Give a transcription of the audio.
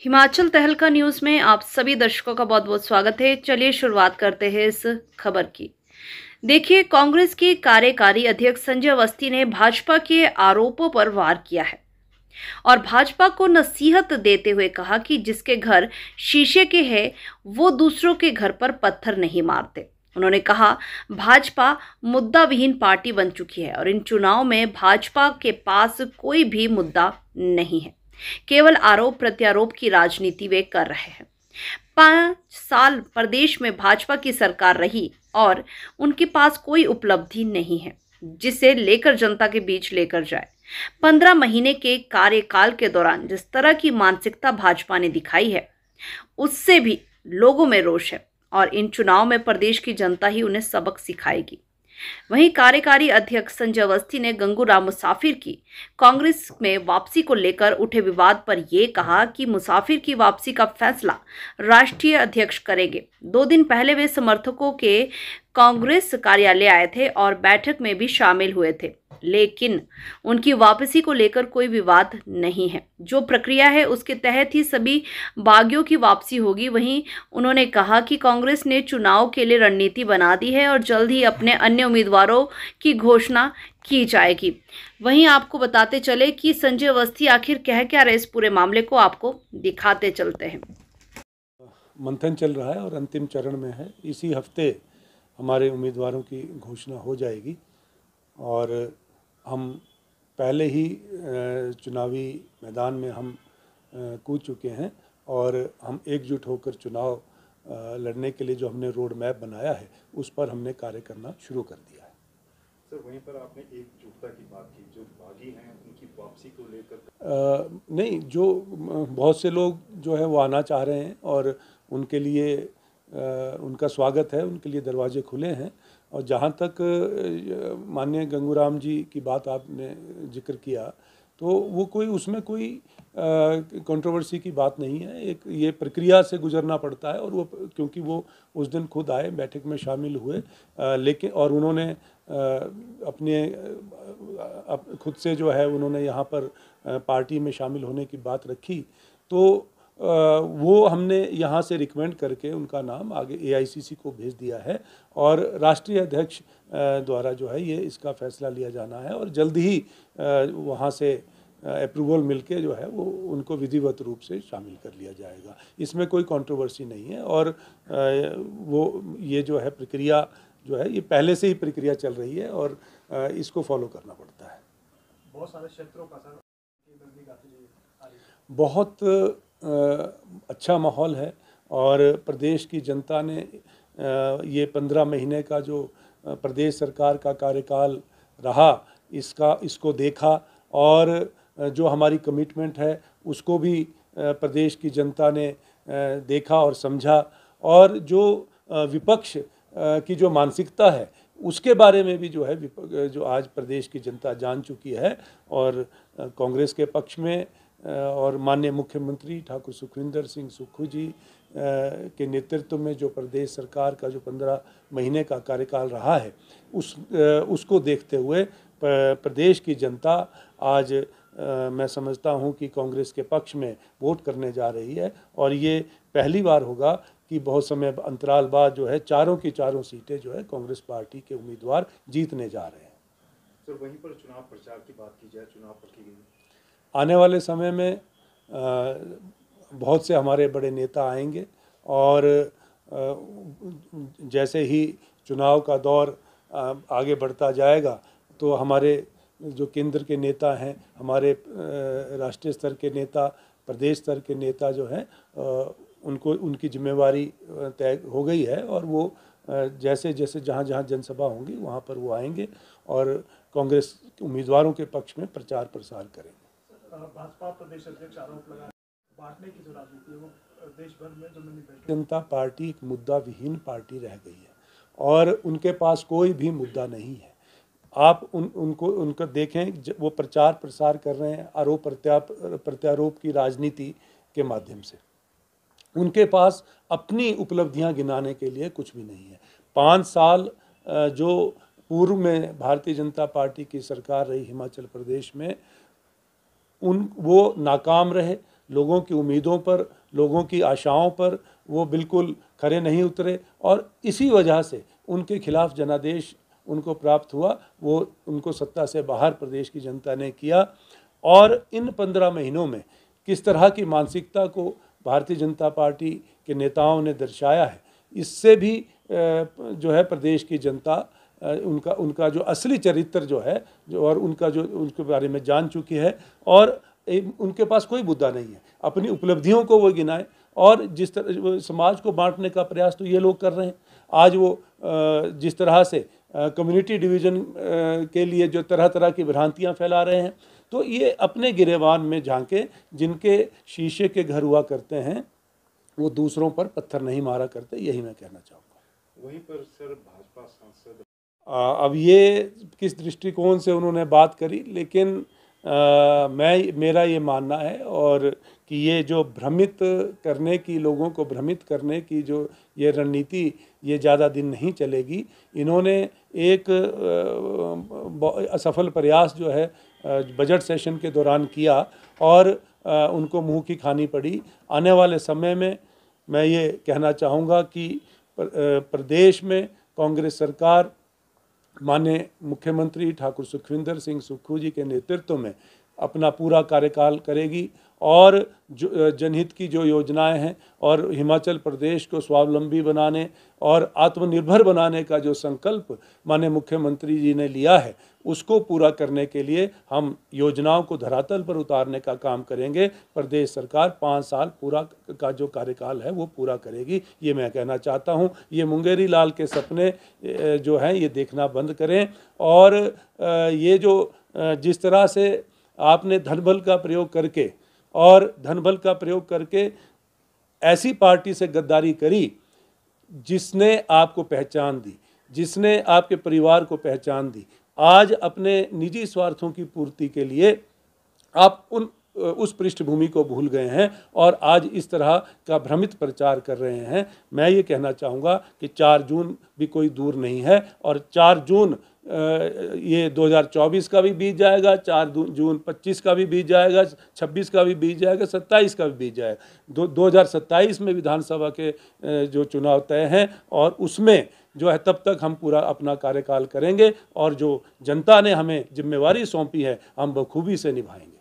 हिमाचल तहलका न्यूज में आप सभी दर्शकों का बहुत बहुत स्वागत है। चलिए शुरुआत करते हैं इस खबर की। देखिए, कांग्रेस के कार्यकारी अध्यक्ष संजय अवस्थी ने भाजपा के आरोपों पर वार किया है और भाजपा को नसीहत देते हुए कहा कि जिसके घर शीशे के हैं वो दूसरों के घर पर पत्थर नहीं मारते। उन्होंने कहा, भाजपा मुद्दा विहीन पार्टी बन चुकी है और इन चुनाव में भाजपा के पास कोई भी मुद्दा नहीं है। केवल आरोप प्रत्यारोप की राजनीति वे कर रहे हैं। 5 साल प्रदेश में भाजपा की सरकार रही और उनके पास कोई उपलब्धि नहीं है जिसे लेकर जनता के बीच लेकर जाए। 15 महीने के कार्यकाल के दौरान जिस तरह की मानसिकता भाजपा ने दिखाई है उससे भी लोगों में रोष है और इन चुनाव में प्रदेश की जनता ही उन्हें सबक सिखाएगी। वहीं कार्यकारी अध्यक्ष संजय अवस्थी ने गंगूराम मुसाफिर की कांग्रेस में वापसी को लेकर उठे विवाद पर यह कहा कि मुसाफिर की वापसी का फैसला राष्ट्रीय अध्यक्ष करेंगे। 2 दिन पहले वे समर्थकों के कांग्रेस कार्यालय आए थे और बैठक में भी शामिल हुए थे, लेकिन उनकी वापसी को लेकर कोई विवाद नहीं है। जो प्रक्रिया है उसके तहत ही सभी बागियों की वापसी होगी। वहीं उन्होंने कहा कि कांग्रेस ने चुनाव के लिए रणनीति बना दी है और जल्द ही अपने अन्य उम्मीदवारों की घोषणा की जाएगी। वहीं आपको बताते चले कि संजय अवस्थी आखिर कह क्या रहे, इस पूरे मामले को आपको दिखाते चलते हैं। मंथन चल रहा है और अंतिम चरण में है। इसी हफ्ते हमारे उम्मीदवारों की घोषणा हो जाएगी और हम पहले ही चुनावी मैदान में हम कूद चुके हैं और हम एकजुट होकर चुनाव लड़ने के लिए जो हमने रोड मैप बनाया है उस पर हमने कार्य करना शुरू कर दिया है। सर, वहीं पर आपने एकजुटता की बात की, जो बागी हैं उनकी वापसी को लेकर नहीं, जो बहुत से लोग जो है वो आना चाह रहे हैं और उनके लिए उनका स्वागत है, उनके लिए दरवाजे खुले हैं। और जहाँ तक माननीय गंगूराम जी की बात आपने जिक्र किया तो वो कोई उसमें कोई कंट्रोवर्सी की बात नहीं है। एक ये प्रक्रिया से गुजरना पड़ता है और वो क्योंकि वो उस दिन खुद आए, बैठक में शामिल हुए, लेकिन और उन्होंने अपने खुद से जो है उन्होंने यहाँ पर पार्टी में शामिल होने की बात रखी, तो वो हमने यहाँ से रिकमेंड करके उनका नाम आगे AICC को भेज दिया है और राष्ट्रीय अध्यक्ष द्वारा जो है ये इसका फैसला लिया जाना है और जल्द ही वहाँ से अप्रूवल मिलके जो है वो उनको विधिवत रूप से शामिल कर लिया जाएगा। इसमें कोई कंट्रोवर्सी नहीं है और वो ये जो है प्रक्रिया जो है ये पहले से ही प्रक्रिया चल रही है और इसको फॉलो करना पड़ता है। बहुत सारे क्षेत्रों का सर बहुत अच्छा माहौल है और प्रदेश की जनता ने ये 15 महीने का जो प्रदेश सरकार का कार्यकाल रहा इसको देखा और जो हमारी कमिटमेंट है उसको भी प्रदेश की जनता ने देखा और समझा और जो विपक्ष की जो मानसिकता है उसके बारे में भी जो है जो आज प्रदेश की जनता जान चुकी है और कांग्रेस के पक्ष में और माननीय मुख्यमंत्री ठाकुर सुखविंदर सिंह सुक्खू जी के नेतृत्व में जो प्रदेश सरकार का जो 15 महीने का कार्यकाल रहा है उसको देखते हुए प्रदेश की जनता आज मैं समझता हूं कि कांग्रेस के पक्ष में वोट करने जा रही है और ये पहली बार होगा कि बहुत समय अंतराल बाद जो है चारों की चारों सीटें जो है कांग्रेस पार्टी के उम्मीदवार जीतने जा रहे हैं। सर, वहीं पर चुनाव प्रचार की बात की जाए, चुनाव प्रक्रिया आने वाले समय में बहुत से हमारे बड़े नेता आएंगे और जैसे ही चुनाव का दौर आगे बढ़ता जाएगा तो हमारे जो केंद्र के नेता हैं, हमारे राष्ट्रीय स्तर के नेता, प्रदेश स्तर के नेता जो हैं उनको उनकी जिम्मेवारी तय हो गई है और वो जैसे जैसे जहाँ जहाँ जनसभा होंगी वहाँ पर वो आएंगे और कांग्रेस उम्मीदवारों के पक्ष में प्रचार प्रसार करेंगे। भाजपा प्रदेश अध्यक्ष आरोप लगा बांटने की जो राजनीति है वो देश भर में जो जनता पार्टी एक मुद्दा विहीन पार्टी रह गई है और उनके पास कोई भी मुद्दा नहीं है। आप उनको देखें, वो प्रचार प्रसार कर रहे हैं आरोप प्रत्यारोप की राजनीति के माध्यम से। उनके पास अपनी उपलब्धियां गिनाने के लिए कुछ भी नहीं है। 5 साल जो पूर्व में भारतीय जनता पार्टी की सरकार रही हिमाचल प्रदेश में वो नाकाम रहे लोगों की उम्मीदों पर, लोगों की आशाओं पर वो बिल्कुल खरे नहीं उतरे और इसी वजह से उनके खिलाफ जनादेश उनको प्राप्त हुआ। वो उनको सत्ता से बाहर प्रदेश की जनता ने किया और इन 15 महीनों में किस तरह की मानसिकता को भारतीय जनता पार्टी के नेताओं ने दर्शाया है, इससे भी जो है प्रदेश की जनता उनका जो असली चरित्र जो है जो और उनका जो उनके बारे में जान चुकी है और उनके पास कोई मुद्दा नहीं है। अपनी उपलब्धियों को वो गिनाएं और जिस तरह समाज को बांटने का प्रयास तो ये लोग कर रहे हैं। आज वो जिस तरह से कम्युनिटी डिवीज़न के लिए जो तरह तरह की भ्रांतियाँ फैला रहे हैं, तो ये अपने गिरेबान में झांके, जिनके शीशे के घर हुआ करते हैं वो दूसरों पर पत्थर नहीं मारा करते, यही मैं कहना चाहूँगा। वहीं पर सर भाजपा सांसद अब ये किस दृष्टिकोण से उन्होंने बात करी, लेकिन मेरा ये मानना है और कि ये जो भ्रमित करने की, लोगों को भ्रमित करने की जो ये रणनीति ये ज़्यादा दिन नहीं चलेगी। इन्होंने एक असफल प्रयास जो है बजट सेशन के दौरान किया और उनको मुंह की खानी पड़ी। आने वाले समय में मैं ये कहना चाहूँगा कि प्रदेश में कांग्रेस सरकार माननीय मुख्यमंत्री ठाकुर सुखविंदर सिंह सुक्खू जी के नेतृत्व में अपना पूरा कार्यकाल करेगी और जो जनहित की जो योजनाएं हैं और हिमाचल प्रदेश को स्वावलंबी बनाने और आत्मनिर्भर बनाने का जो संकल्प माननीय मुख्यमंत्री जी ने लिया है, उसको पूरा करने के लिए हम योजनाओं को धरातल पर उतारने का काम करेंगे। प्रदेश सरकार 5 साल पूरा का जो कार्यकाल है वो पूरा करेगी, ये मैं कहना चाहता हूँ। ये मुंगेरी लाल के सपने जो हैं ये देखना बंद करें और ये जो जिस तरह से आपने धनबल का प्रयोग करके ऐसी पार्टी से गद्दारी करी जिसने आपको पहचान दी, जिसने आपके परिवार को पहचान दी, आज अपने निजी स्वार्थों की पूर्ति के लिए आप उस पृष्ठभूमि को भूल गए हैं और आज इस तरह का भ्रमित प्रचार कर रहे हैं। मैं ये कहना चाहूँगा कि 4 जून भी कोई दूर नहीं है और 4 जून ये 2024 का भी बीत जाएगा, 4 जून 25 का भी बीत जाएगा, 26 का भी बीत जाएगा, 27 का भी बीत जाएगा। 2027 में विधानसभा के जो चुनाव तय हैं और उसमें जो है तब तक हम पूरा अपना कार्यकाल करेंगे और जो जनता ने हमें जिम्मेवारी सौंपी है हम बखूबी से निभाएंगे।